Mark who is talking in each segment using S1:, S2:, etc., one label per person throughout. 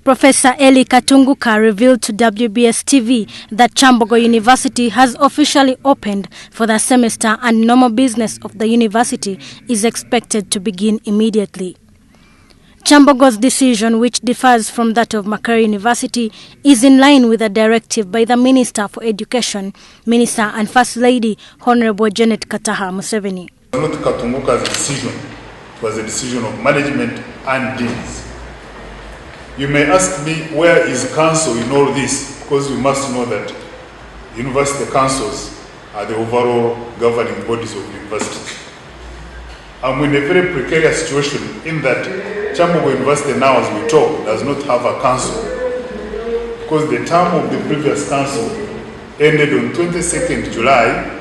S1: Professor EllyKatunguka revealed to WBS TV that Kyambogo University has officially opened for the semester and normal business of the university is expected to begin immediately. Kyambogo's decision, which differs from that of Makerere University, is in line with a directive by the Minister for Education, Minister and First Lady, Honorable Janet Kataha Museveni.
S2: Not Katunguka's decision, it was a decision of management and deans. You may ask me, where is council in all this? Because we must know that university councils are the overall governing bodies of universities. I'm in a very precarious situation in that Kyambogo University now, as we talk, does not have a council. Because the term of the previous council ended on 22nd July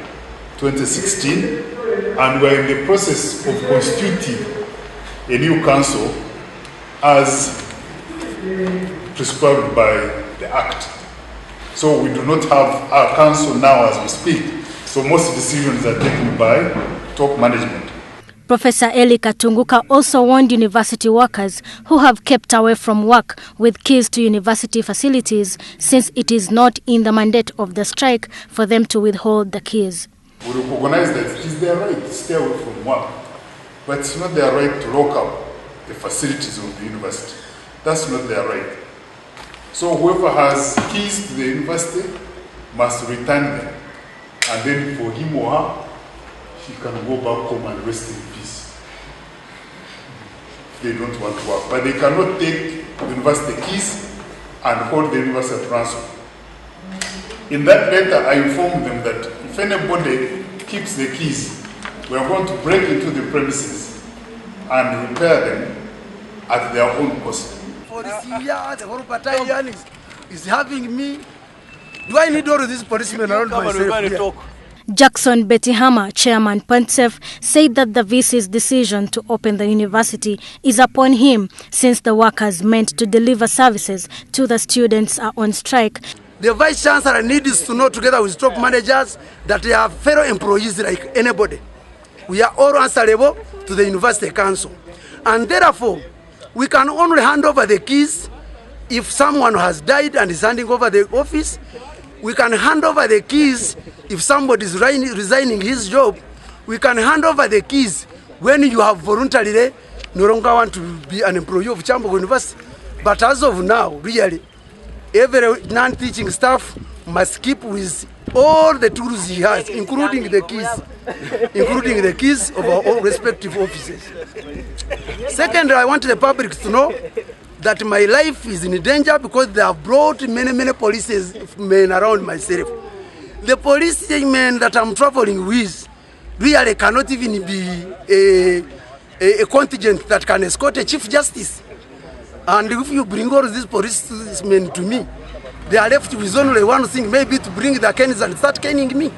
S2: 2016, and we're in the process of constituting a new council as prescribed by the Act. So we do not have our council now as we speak. So most decisions are taken by top management.
S1: Professor EllyKatunguka also warned university workers who have kept away from work with keys to university facilities, since it is not in the mandate of the strike for them to withhold the keys.
S2: We recognize that it is their right to stay away from work, but it's not their right to lock up the facilities of the university. That's not their right. So whoever has keys to the university must return them. And then for him or her, he can go back home and rest in peace. They don't want to work. But they cannot take the university keys and hold the university at ransom. In that letter, I informed them that if anybody keeps the keys, we are going to break into the premises and repair them at their own cost.
S3: For this year, the whole battalion is having me. Do I need all of these policemen around myself?
S1: Jackson Betihama, Chairman Prof, said that the VC's decision to open the university is upon him, since the workers meant to deliver services to the students are on strike.
S3: The Vice Chancellor needs to know, together with top managers, that they are fellow employees like anybody. We are all answerable to the University Council. And therefore, we can only hand over the keys if someone has died and is handing over the office. We can hand over the keys if somebody is resigning his job. We can hand over the keys when you have voluntarily no longer want to be an employee of Kyambogo University. But as of now, really, every non-teaching staff must keep with all the tools he has, including the keys of our own respective offices. Second, I want the public to know that my life is in danger because they have brought many policemen around myself. The policemen that I'm traveling with really cannot even be a contingent that can escort a Chief Justice. And if you bring all these policemen to me, they are left with only one thing, maybe to bring the canes and start caning me.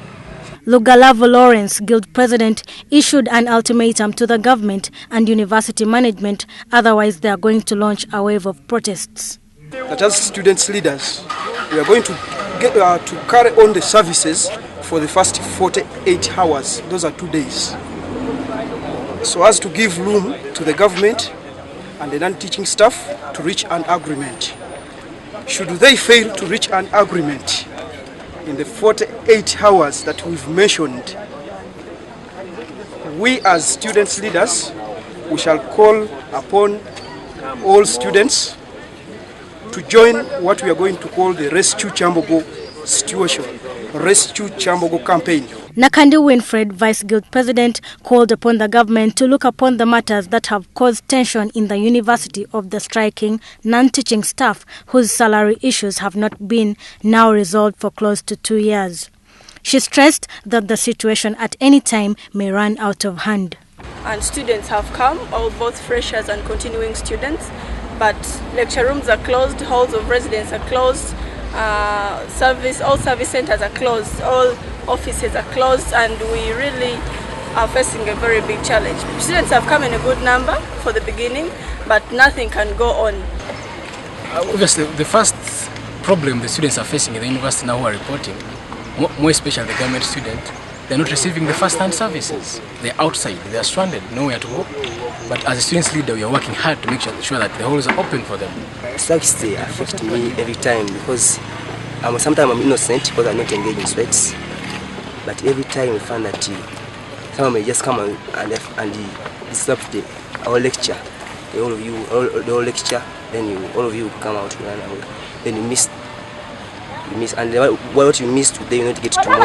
S1: Lugalavo Lawrence, Guild President, issued an ultimatum to the government and university management, otherwise they are going to launch a wave of protests.
S4: That as students leaders, we are going to get to carry on the services for the first 48 hours. Those are 2 days. So as to give room to the government and the non-teaching staff to reach an agreement. Should they fail to reach an agreement in the 48 hours that we've mentioned, we as students leaders, we shall call upon all students to join what we are going to call the Rescue Kyambogo situation, Rescue Kyambogo campaign.
S1: Nakandi Winfred, Vice Guild President, called upon the government to look upon the matters that have caused tension in the university of the striking non-teaching staff whose salary issues have not been now resolved for close to 2 years. She stressed that the situation at any time may run out of hand.
S5: And students have come, both freshers and continuing students, but lecture rooms are closed, halls of residence are closed, all service centers are closed, all offices are closed, and we really are facing a very big challenge. Students have come in a good number for the beginning, but nothing can go on.
S6: Obviously, the first problem the students are facing in the university now who are reporting, more especially the government student, they're not receiving the first-hand services. They're outside, they're stranded, nowhere to go. But as a students leader, we are working hard to make sure that the halls are open for them.
S7: Strikes they affect me every time because sometimes I'm innocent because I'm not engaged in strikes. But every time we find that someone may just come and disrupt our lecture. The whole lecture, then all of you come out, then you miss, and what you miss today, you not get tomorrow.